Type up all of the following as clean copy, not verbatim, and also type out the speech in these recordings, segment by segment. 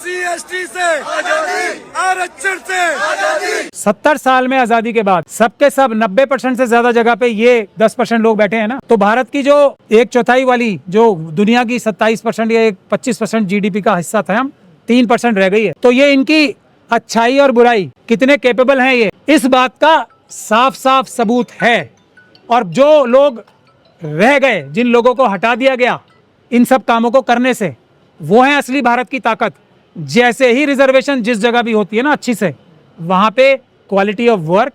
SC/ST से आजादी, आरक्षण से आजादी। 70 साल में आजादी के बाद सबके सब 90% से ज्यादा जगह पे ये 10% लोग बैठे हैं ना, तो भारत की जो 1/4 वाली जो दुनिया की 27% या 25% GDP का हिस्सा था, हम 3% रह गई है। तो ये इनकी अच्छाई और बुराई कितने कैपेबल हैं, ये इस बात का साफ साफ सबूत है। और जो लोग रह गए, जिन लोगों को हटा दिया गया इन सब कामों को करने से, वो है असली भारत की ताकत। जैसे ही रिजर्वेशन जिस जगह भी होती है ना अच्छी से, वहां पे क्वालिटी ऑफ वर्क,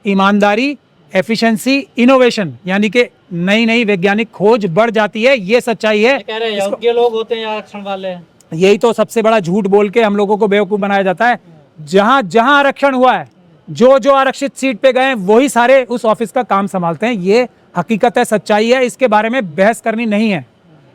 ईमानदारी, एफिशिएंसी, इनोवेशन यानी कि नई नई वैज्ञानिक खोज बढ़ जाती है। ये सच्चाई है। कह रहे हैं योग्य लोग होते हैं आरक्षण वाले। यही तो सबसे बड़ा झूठ बोल के हम लोगों को बेवकूफ बनाया जाता है। जहां जहां आरक्षण हुआ है, जो जो आरक्षित सीट पे गए वही सारे उस ऑफिस का काम संभालते हैं। ये हकीकत है, सच्चाई है। इसके बारे में बहस करनी नहीं है।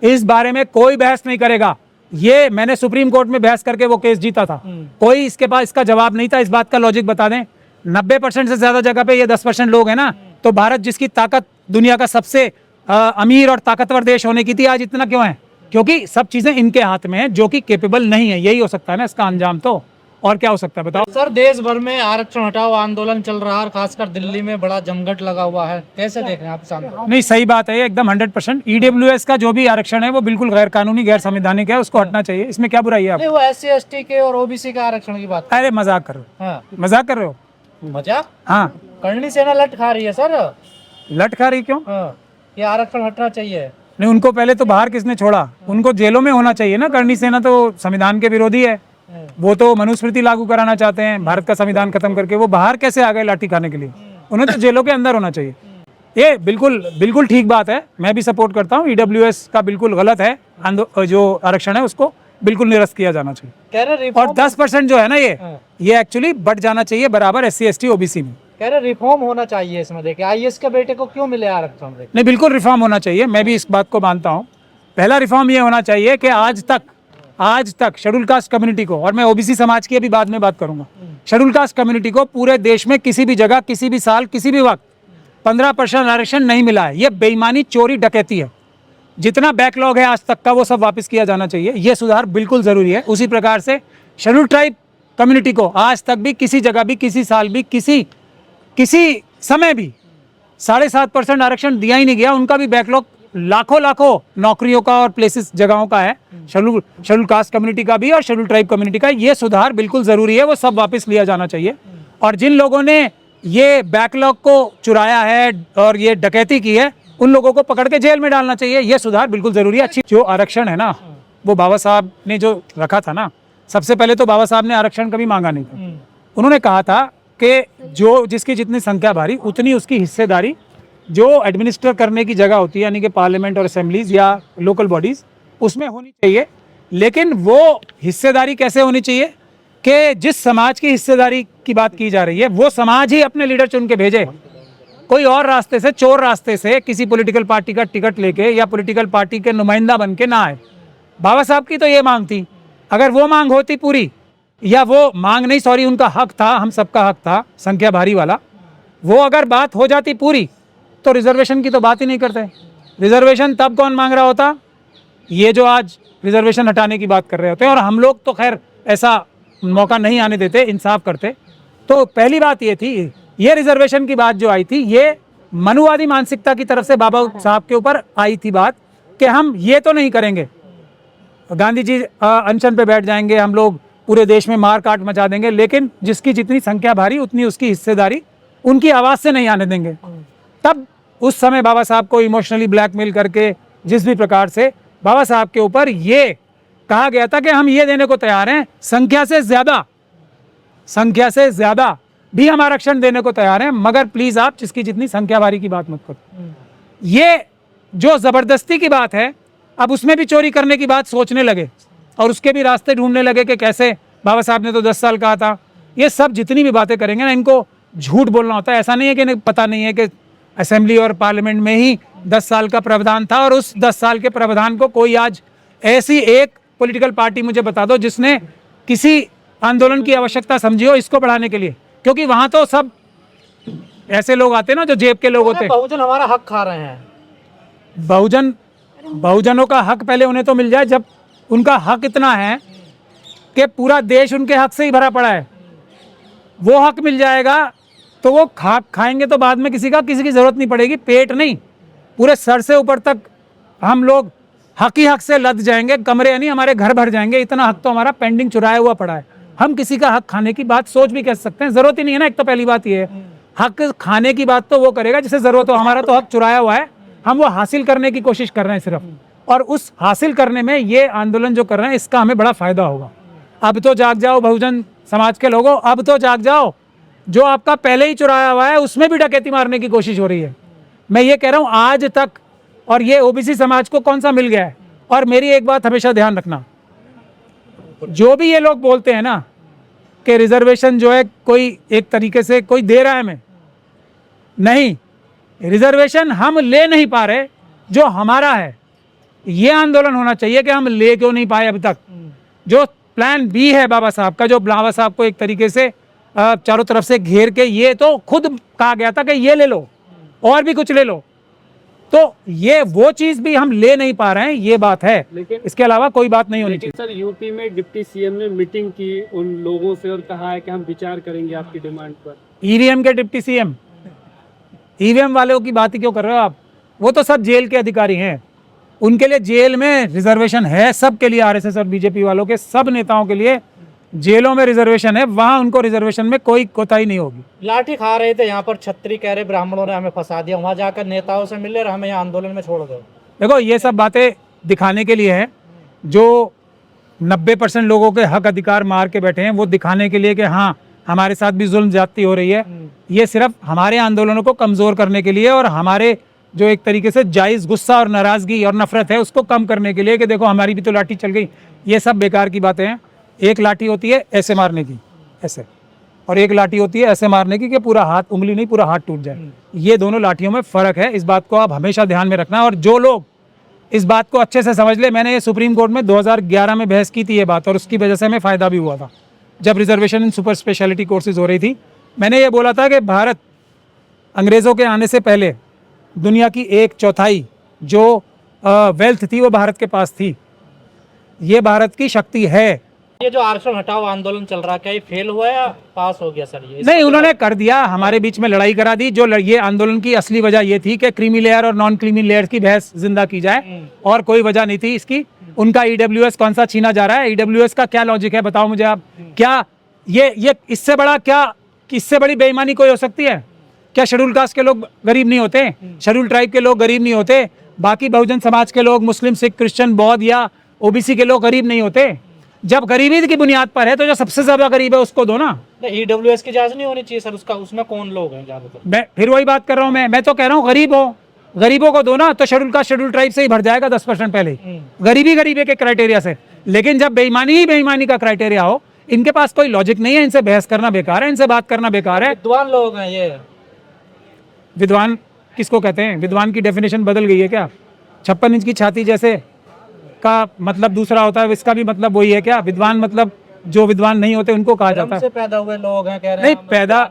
इस बारे में कोई बहस नहीं करेगा। ये मैंने सुप्रीम कोर्ट में बहस करके वो केस जीता था। कोई इसके पास इसका जवाब नहीं था। इस बात का लॉजिक बता दें, 90% से ज्यादा जगह पे ये 10% लोग हैं ना, तो भारत जिसकी ताकत दुनिया का सबसे अमीर और ताकतवर देश होने की थी, आज इतना क्यों है? क्योंकि सब चीजें इनके हाथ में है, जो कि कैपेबल नहीं है। यही हो सकता है ना इसका अंजाम। तो और क्या हो सकता है बताओ? सर, देश भर में आरक्षण हटाओ आंदोलन चल रहा है और खासकर दिल्ली में बड़ा जमघट लगा हुआ है। कैसे देख रहे हैं आप इस आंदोलन? नहीं, सही बात है, एकदम 100%। EWS का जो भी आरक्षण है वो बिल्कुल गैर कानूनी, गैर संवैधानिक है, उसको हटना चाहिए। इसमें क्या बुराई है आप? नहीं, वो SC/ST के और OBC के आरक्षण की बात। अरे मजाक कर रहे हो? हाँ, मजाक कर रहे हो? मजाक? हाँ, करनी सेना लट खा रही है सर। लट खा रही क्यों? हाँ, ये आरक्षण हटना चाहिए। नहीं, उनको पहले तो बाहर किसने छोड़ा? उनको जेलों में होना चाहिए ना। करनी सेना तो संविधान के विरोधी है। वो तो मनुस्मृति लागू कराना चाहते हैं, भारत का संविधान खत्म करके। वो बाहर कैसे आ गए लाठी खाने के लिए? उन्हें तो जेलों के अंदर होना चाहिए। ये बिल्कुल बिल्कुल ठीक बात है, मैं भी सपोर्ट करता हूँ। EWS का बिल्कुल गलत है, जो आरक्षण है उसको बिल्कुल निरस्त किया जाना चाहिए। कह रहे और 10% जो है ना, ये एक्चुअली बढ़ जाना चाहिए बराबर SC/ST OBC में। कह रहे रिफॉर्म होना चाहिए इसमें। देखिए, IAS के बेटे को क्यों मिले आरक्षण? नहीं, बिल्कुल रिफॉर्म होना चाहिए। मैं भी इस बात को मानता हूँ। पहला रिफॉर्म ये होना चाहिए कि आज तक शेड्यूल कास्ट कम्युनिटी को, और मैं OBC समाज की अभी बाद में बात करूंगा, शेड्यूल कास्ट कम्युनिटी को पूरे देश में किसी भी जगह, किसी भी साल, किसी भी वक्त 15% आरक्षण नहीं मिला है। ये बेईमानी, चोरी, डकैती है। जितना बैकलॉग है आज तक का, वो सब वापस किया जाना चाहिए। ये सुधार बिल्कुल जरूरी है। उसी प्रकार से शेड्यूल ट्राइब कम्युनिटी को आज तक भी किसी जगह भी, किसी साल भी, किसी समय भी 7.5% आरक्षण दिया ही नहीं गया। उनका भी बैकलॉग लाखों नौकरियों का और प्लेसेस, जगहों का है। शेड्यूल कास्ट कम्युनिटी का भी और शेड्यूल ट्राइब कम्युनिटी का। ये सुधार बिल्कुल जरूरी है, वो सब वापस लिया जाना चाहिए। और जिन लोगों ने ये बैकलॉग को चुराया है और ये डकैती की है, उन लोगों को पकड़ के जेल में डालना चाहिए। ये सुधार बिल्कुल जरूरी है। अच्छी जो आरक्षण है ना, वो बाबा साहब ने जो रखा था ना, सबसे पहले तो बाबा साहब ने आरक्षण कभी मांगा नहीं था। उन्होंने कहा था कि जो जिसकी जितनी संख्या भारी उतनी उसकी हिस्सेदारी, जो एडमिनिस्टर करने की जगह होती है यानी कि पार्लियामेंट और असेंबलीज या लोकल बॉडीज, उसमें होनी चाहिए। लेकिन वो हिस्सेदारी कैसे होनी चाहिए कि जिस समाज की हिस्सेदारी की बात की जा रही है, वो समाज ही अपने लीडर चुन के भेजे। कोई और रास्ते से, चोर रास्ते से, किसी पॉलिटिकल पार्टी का टिकट लेके या पॉलिटिकल पार्टी के नुमाइंदा बन के ना आए। बाबा साहब की तो ये मांग थी। अगर वो मांग होती पूरी, या वो मांग नहीं, सॉरी, उनका हक था, हम सबका हक था, संख्या भारी वाला, वो अगर बात हो जाती पूरी, तो रिजर्वेशन की तो बात ही नहीं करते। रिजर्वेशन तब कौन मांग रहा होता? ये जो आज रिजर्वेशन हटाने की बात कर रहे होते हैं। और हम लोग तो खैर ऐसा मौका नहीं आने देते, इंसाफ करते। तो पहली बात ये थी, ये रिजर्वेशन की बात जो आई थी, ये मनुवादी मानसिकता की तरफ से बाबा साहब के ऊपर आई थी बात कि हम ये तो नहीं करेंगे, गांधी जी अनशन पे बैठ जाएंगे, हम लोग पूरे देश में मार काट मचा देंगे, लेकिन जिसकी जितनी संख्या भारी उतनी उसकी हिस्सेदारी, उनकी आवाज़ से नहीं आने देंगे। तब उस समय बाबा साहब को इमोशनली ब्लैकमेल करके, जिस भी प्रकार से बाबा साहब के ऊपर ये कहा गया था कि हम ये देने को तैयार हैं, संख्या से ज्यादा भी हम आरक्षण देने को तैयार हैं, मगर प्लीज आप जिसकी जितनी संख्या भारी की बात मत करो। ये जो जबरदस्ती की बात है, अब उसमें भी चोरी करने की बात सोचने लगे और उसके भी रास्ते ढूंढने लगे कि कैसे। बाबा साहब ने तो 10 साल कहा था। ये सब जितनी भी बातें करेंगे ना, इनको झूठ बोलना होता है। ऐसा नहीं है कि पता नहीं है कि असेंबली और पार्लियामेंट में ही 10 साल का प्रावधान था, और उस 10 साल के प्रावधान को कोई आज ऐसी एक पॉलिटिकल पार्टी मुझे बता दो जिसने किसी आंदोलन की आवश्यकता समझी हो इसको बढ़ाने के लिए। क्योंकि वहां तो सब ऐसे लोग आते ना जो जेब के लोग होते हैं। बहुजन हमारा हक खा रहे हैं। बहुजनों का हक पहले उन्हें तो मिल जाए। जब उनका हक इतना है कि पूरा देश उनके हक से ही भरा पड़ा है, वो हक मिल जाएगा तो वो खाएंगे तो बाद में किसी की ज़रूरत नहीं पड़ेगी, पेट नहीं, पूरे सर से ऊपर तक हम लोग हक ही हक से लद जाएंगे, कमरे नहीं हमारे घर भर जाएंगे, इतना हक तो हमारा पेंडिंग चुराया हुआ पड़ा है। हम किसी का हक खाने की बात सोच भी कह सकते हैं, ज़रूरत ही नहीं है ना। एक तो पहली बात ये है, हक खाने की बात तो वो करेगा जिसे ज़रूरत हो, हमारा तो हक चुराया हुआ है, हम वो हासिल करने की कोशिश कर रहे हैं सिर्फ, और उस हासिल करने में ये आंदोलन जो कर रहे हैं इसका हमें बड़ा फ़ायदा होगा। अब तो जाग जाओ बहुजन समाज के लोगों, अब तो जाग जाओ, जो आपका पहले ही चुराया हुआ है उसमें भी डकैती मारने की कोशिश हो रही है। मैं ये कह रहा हूँ आज तक, और ये ओबीसी समाज को कौन सा मिल गया है। और मेरी एक बात हमेशा ध्यान रखना, जो भी ये लोग बोलते हैं ना कि रिजर्वेशन जो है कोई एक तरीके से कोई दे रहा है, हमें नहीं, रिजर्वेशन हम ले नहीं पा रहे, जो हमारा है। ये आंदोलन होना चाहिए कि हम ले क्यों नहीं पाए अभी तक। जो प्लान बी है बाबा साहब का, जो बाबा साहब को एक तरीके से चारों तरफ से घेर के, ये तो खुद कहा गया था कि ये ले लो और भी कुछ ले लो, तो ये वो चीज भी हम ले नहीं पा रहे हैं, ये बात है। लेकिन इसके अलावा कोई बात नहीं होनी चाहिए। सर यूपी में डिप्टी सीएम ने मीटिंग की उन लोगों से और कहा है कि हम विचार करेंगे आपकी डिमांड पर। ईवीएम के डिप्टी सीएम, ईवीएम वालों की बात ही क्यों कर रहे हो आप? वो तो सब जेल के अधिकारी हैं, उनके लिए जेल में रिजर्वेशन है, सबके लिए, आरएसएस और बीजेपी वालों के सब नेताओं के लिए जेलों में रिजर्वेशन है, वहां उनको रिजर्वेशन में कोई कोताही नहीं होगी। लाठी खा रहे थे यहाँ पर, छतरी कह रहे ब्राह्मणों ने हमें फंसा दिया, वहां जाकर नेताओं से मिले और हमें यहाँ आंदोलन में छोड़ दो। देखो ये सब बातें दिखाने के लिए है, जो 90% लोगों के हक अधिकार मार के बैठे हैं, वो दिखाने के लिए कि हाँ हमारे साथ भी जुल्म ज्यादती हो रही है। ये सिर्फ हमारे आंदोलनों को कमजोर करने के लिए और हमारे जो एक तरीके से जायज़ गुस्सा और नाराजगी और नफरत है उसको कम करने के लिए कि देखो हमारी भी तो लाठी चल गई। ये सब बेकार की बातें हैं। एक लाठी होती है ऐसे मारने की, ऐसे, और एक लाठी होती है ऐसे मारने की कि पूरा हाथ, उंगली नहीं पूरा हाथ टूट जाए। ये दोनों लाठियों में फ़र्क है, इस बात को आप हमेशा ध्यान में रखना। और जो लोग इस बात को अच्छे से समझ ले, मैंने ये सुप्रीम कोर्ट में 2011 में बहस की थी ये बात, और उसकी वजह से हमें फ़ायदा भी हुआ था। जब रिजर्वेशन इन सुपर स्पेशलिटी कोर्सेज हो रही थी, मैंने ये बोला था कि भारत अंग्रेज़ों के आने से पहले दुनिया की 1/4 जो वेल्थ थी वो भारत के पास थी। ये भारत की शक्ति है। ये जो आरक्षण हटाओ आंदोलन चल रहा है, क्या ये फेल हुआ या पास हो गया सर? ये नहीं, उन्होंने कर दिया, हमारे बीच में लड़ाई करा दी। जो ये आंदोलन की असली वजह ये थी कि क्रीमी लेयर और नॉन क्रीमी लेयर की बहस जिंदा की जाए, और कोई वजह नहीं थी इसकी। उनका ईडब्ल्यूएस कौन सा छीना जा रहा है? ईडब्ल्यूएस का क्या लॉजिक है, बताओ मुझे आप। क्या ये इससे बड़ा, क्या इससे बड़ी बेईमानी कोई हो सकती है? क्या शेड्यूल कास्ट के लोग गरीब नहीं होते? शेड्यूल ट्राइब के लोग गरीब नहीं होते? बाकी बहुजन समाज के लोग, मुस्लिम, सिख, क्रिश्चियन, बौद्ध या ओबीसी के लोग गरीब नहीं होते? जब गरीबी की बुनियाद पर है तो जो सबसे ज्यादा गरीब है उसको दो ना। ईडब्ल्यूएस की जांच नहीं होनी चाहिए सर? उसका, उसमें कौन लोग हैं ज्यादातर? मैं फिर वही बात कर रहा हूँ, मैं तो कह रहा हूँ गरीबों को दो ना, तो शेड्यूल कास्ट, शेड्यूल ट्राइब से ही भर जाएगा 10% पहले, गरीबी के क्राइटेरिया से। लेकिन जब बेईमानी का क्राइटेरिया हो, इनके पास कोई लॉजिक नहीं है, इनसे बहस करना बेकार है, इनसे बात करना बेकार है। विद्वान लोग हैं ये। विद्वान किसको कहते हैं? विद्वान की डेफिनेशन बदल गई है क्या? 56 इंच की छाती जैसे का मतलब दूसरा होता है, इसका भी मतलब वही है क्या? विद्वान मतलब जो विद्वान नहीं होते उनको कहा जाता है। से पैदा हुए लोग हैं कह रहे नहीं, हैं पैदा,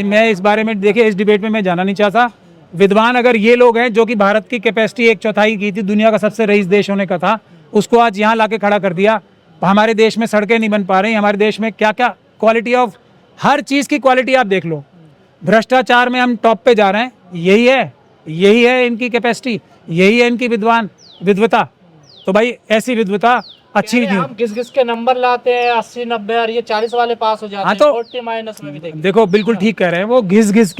मैं इस बारे में, देखिए इस डिबेट में मैं जाना नहीं चाहता। विद्वान अगर ये लोग हैं जो कि भारत की कैपेसिटी 1/4 की थी, दुनिया का सबसे रईस देश होने का था, उसको आज यहाँ लाके खड़ा कर दिया। हमारे देश में सड़कें नहीं बन पा रही, हमारे देश में क्या क्या क्वालिटी ऑफ, हर चीज़ की क्वालिटी आप देख लो। भ्रष्टाचार में हम टॉप पे जा रहे हैं, यही है इनकी कैपेसिटी, यही है इनकी विद्वता। तो भाई ऐसी विद्वता अच्छी नहीं। हम घिस के नंबर लाते हैं 80-90 और ये 40 वाले पास हो जाते हैं, तो 40 माइनस में भी देखो बिल्कुल ठीक कह रहे हैं वो। घिस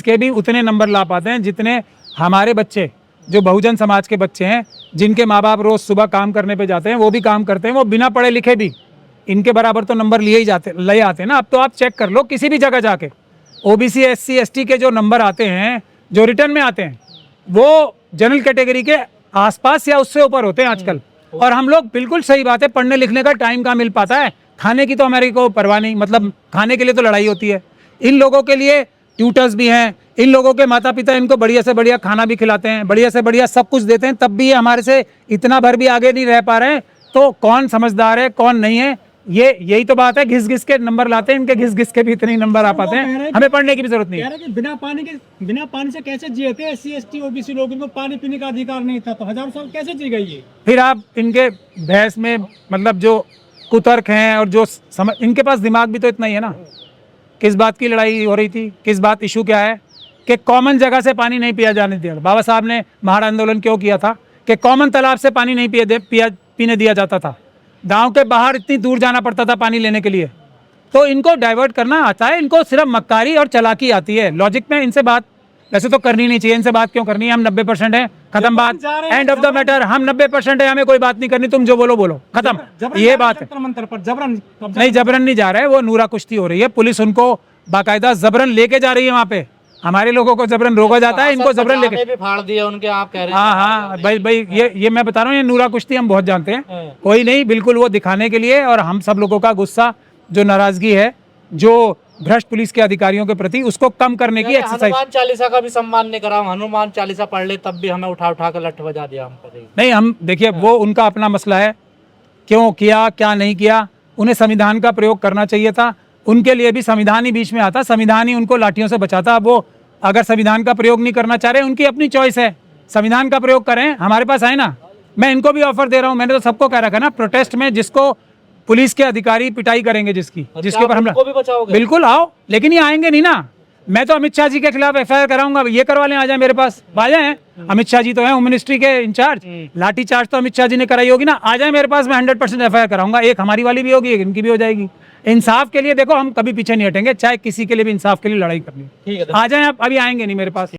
के भी उतने नंबर ला पाते हैं जितने हमारे बच्चे, जो बहुजन समाज के बच्चे हैं, जिनके माँ बाप रोज सुबह काम करने पे जाते हैं, वो भी काम करते हैं, वो बिना पढ़े लिखे भी इनके बराबर तो नंबर ले आते हैं ना। अब तो आप चेक कर लो किसी भी जगह जाके, ओबीसी, एससी, एसटी के जो नंबर आते हैं, जो रिटर्न में आते हैं, वो जनरल कैटेगरी के आसपास या उससे ऊपर होते हैं आजकल। और हम लोग, बिल्कुल सही बात है, पढ़ने लिखने का टाइम कहाँ मिल पाता है? खाने की तो हमारे को परवाह नहीं, मतलब खाने के लिए तो लड़ाई होती है। इन लोगों के लिए ट्यूटर्स भी हैं, इन लोगों के माता पिता इनको बढ़िया से बढ़िया खाना भी खिलाते हैं, बढ़िया से बढ़िया सब कुछ देते हैं, तब भी ये हमारे से इतना भर भी आगे नहीं रह पा रहे हैं। तो कौन समझदार है कौन नहीं है, यही तो बात है। घिस के नंबर लाते हैं, इनके घिस के भी इतने ही नंबर आ पाते हैं, हमें पढ़ने की भी जरूरत नहीं है। बिना पानी से कैसे जिए थे एससी एसटी ओबीसी लोग? इनको पानी पीने का अधिकार नहीं था, तो 1000 साल कैसे जी गई ये? फिर आप इनके बहस में, मतलब जो कुतर्क हैं और जो इनके पास दिमाग भी तो इतना ही है ना। किस बात की लड़ाई हो रही थी, किस बात इशू क्या है कि कॉमन जगह से पानी नहीं पिया जाने दिया। बाबा साहब ने महाड़ आंदोलन क्यों किया था कि कॉमन तालाब से पानी नहीं पीने दिया जाता था, गांव के बाहर इतनी दूर जाना पड़ता था पानी लेने के लिए। तो इनको डाइवर्ट करना आता है, इनको सिर्फ मक्कारी और चालाकी आती है। लॉजिक में इनसे बात वैसे तो करनी नहीं चाहिए, इनसे बात क्यों करनी है, हम 90% है, खत्म बात, एंड ऑफ द मैटर। हम 90% है, हमें कोई बात नहीं करनी, तुम जो बोलो बोलो, खत्म, ये बात है। मंत्र पर जबरन नहीं, जबरन नहीं जा रहा है, वो नूरा कुश्ती हो रही है, पुलिस उनको बाकायदा जबरन लेके जा रही है वहाँ पे। हमारे लोगों को जबरन रोका जाता है, इनको जबरन लेके भी फाड़ दिए उनके, आप कह रहे हैं। हाँ हाँ भाई ये मैं बता रहा हूँ, ये नूरा कुश्ती हम बहुत जानते हैं। कोई नहीं, बिल्कुल वो दिखाने के लिए, और हम सब लोगों का गुस्सा, जो नाराजगी है, जो भ्रष्ट पुलिस के अधिकारियों के प्रति, उसको कम करने की एक्सरसाइज। हनुमान चालीसा का भी सम्मान नहीं करा, हनुमान चालीसा पढ़ ले तब भी हमें उठा उठा कर लठ बजा दिया हमको। नहीं, हम देखिए, वो उनका अपना मसला है, क्यों किया क्या नहीं किया। उन्हें संविधान का प्रयोग करना चाहिए था, उनके लिए भी संविधान ही बीच में आता, संविधान ही उनको लाठियों से बचाता। अब वो अगर संविधान का प्रयोग नहीं करना चाह रहे, उनकी अपनी चॉइस है, संविधान का प्रयोग करें, हमारे पास आए ना। मैं इनको भी ऑफर दे रहा हूँ, मैंने तो सबको कह रखा ना, प्रोटेस्ट में जिसको पुलिस के अधिकारी पिटाई करेंगे, जिसके ऊपर हमला, भी बचाओगे? बिल्कुल आओ, लेकिन ये आएंगे नहीं ना। मैं तो अमित शाह जी के खिलाफ FIR कराऊंगा, ये करवा लें, आ जाए मेरे पास, आ जाए। अमित शाह जी तो हैं होम मिनिस्ट्री के इंचार्ज, लाठी चार्ज तो अमित शाह जी ने कराई होगी ना, आ जाए मेरे पास, मैं 100% FIR कराऊंगा। एक हमारी वाली भी होगी, एक इनकी भी हो जाएगी। इंसाफ के लिए देखो, हम कभी पीछे नहीं हटेंगे, चाहे किसी के लिए भी इंसाफ के लिए लड़ाई करनी, आ जाए आप। अभी आएंगे नहीं मेरे पास।